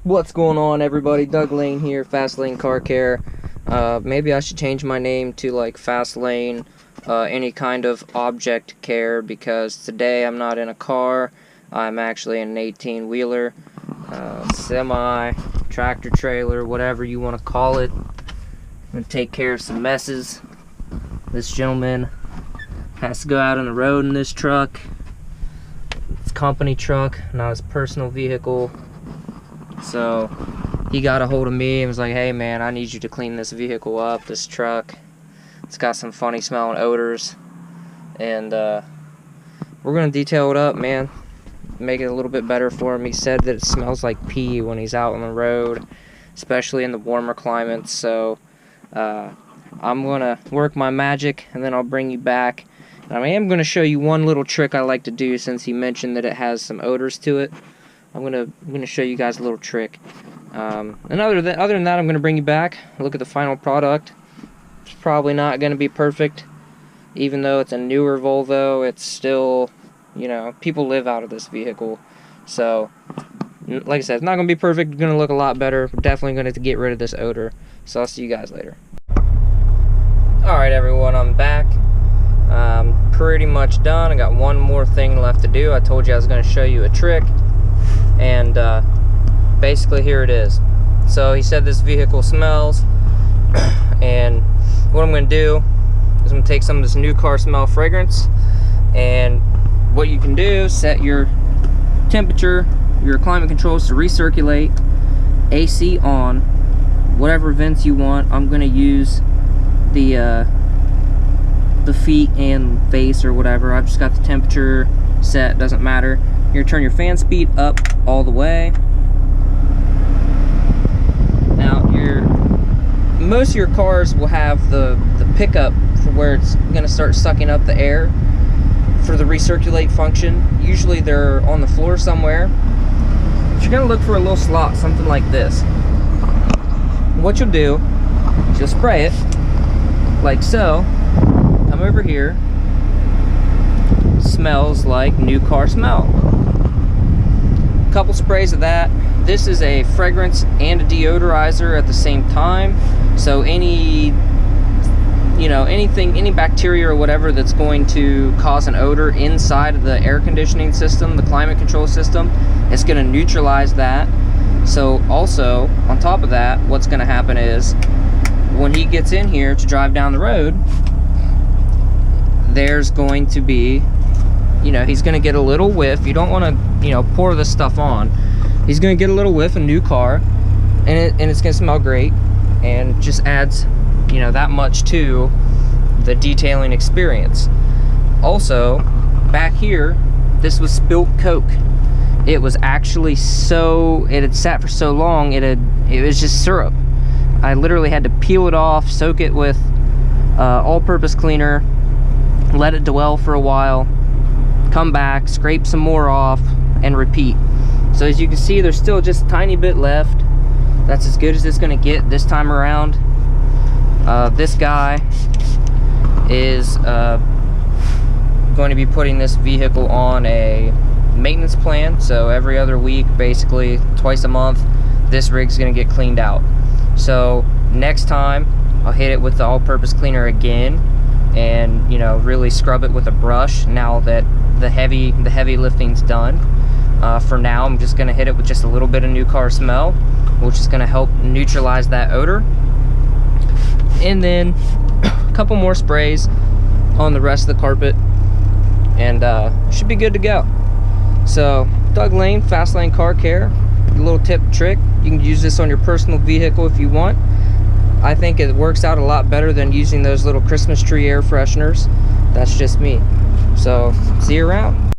What's going on, everybody? Doug Lane here, Fast Lane Car Care. Maybe I should change my name to like Fast Lane, any kind of object care, because today I'm not in a car. I'm actually in an 18-wheeler, semi, tractor trailer, whatever you want to call it. I'm going to take care of some messes. This gentleman has to go out on the road in this truck. It's a company truck, not his personal vehicle. So he got a hold of me and was like, hey man, I need you to clean this vehicle up, this truck. It's got some funny smelling odors. And we're going to detail it up, man. Make it a little bit better for him. He said that it smells like pee when he's out on the road, especially in the warmer climates. So I'm going to work my magic and then I'll bring you back. And I am going to show you one little trick I like to do, since he mentioned that it has some odors to it. I'm gonna show you guys a little trick. And other than that, I'm gonna bring you back, look at the final product. It's probably not gonna be perfect, even though it's a newer Volvo. It's still, you know, people live out of this vehicle. So, like I said, it's not gonna be perfect. It's gonna look a lot better. We're definitely gonna have to get rid of this odor. So I'll see you guys later. All right, everyone, I'm back. Pretty much done. I got one more thing left to do. I told you I was gonna show you a trick. And basically here it is. So he said this vehicle smells, and what I'm going to do is I'm going to take some of this new car smell fragrance, and what you can do, set your temperature, your climate controls to recirculate, AC on, whatever vents you want. I'm going to use the feet and face or whatever. I've just got the temperature set, doesn't matter. You're gonna turn your fan speed up all the way. Now, most of your cars will have the pickup for where it's gonna start sucking up the air for the recirculate function. Usually they're on the floor somewhere. But you're gonna look for a little slot, something like this. What you'll do is you'll spray it like so. Come over here. Smells like new car smell. Couple sprays of that. This is a fragrance and a deodorizer at the same time, so any bacteria or whatever that's going to cause an odor inside of the air conditioning system, the climate control system, it's going to neutralize that. So also on top of that, what's going to happen is when he gets in here to drive down the road, there's going to be, he's going to get a little whiff. You don't want to, pour this stuff on. He's going to get a little whiff, a new car, and it's going to smell great, and just adds, that much to the detailing experience. Also, back here, this was spilt Coke. It was actually it had sat for so long, it was just syrup. I literally had to peel it off, soak it with all-purpose cleaner, let it dwell for a while, come back, scrape some more off, and repeat. So as you can see, there's still just a tiny bit left. That's as good as it's going to get this time around. This guy is going to be putting this vehicle on a maintenance plan. So every other week, basically twice a month, this rig's going to get cleaned out. So next time, I'll hit it with the all-purpose cleaner again, and really scrub it with a brush now that the heavy lifting's done. For now, I'm just going to hit it with just a little bit of new car smell, which is going to help neutralize that odor. And then a couple more sprays on the rest of the carpet, and should be good to go. So Doug Lane, Fast Lane Car Care. A little tip trick: you can use this on your personal vehicle if you want. I think it works out a lot better than using those little Christmas tree air fresheners. That's just me. So see you around.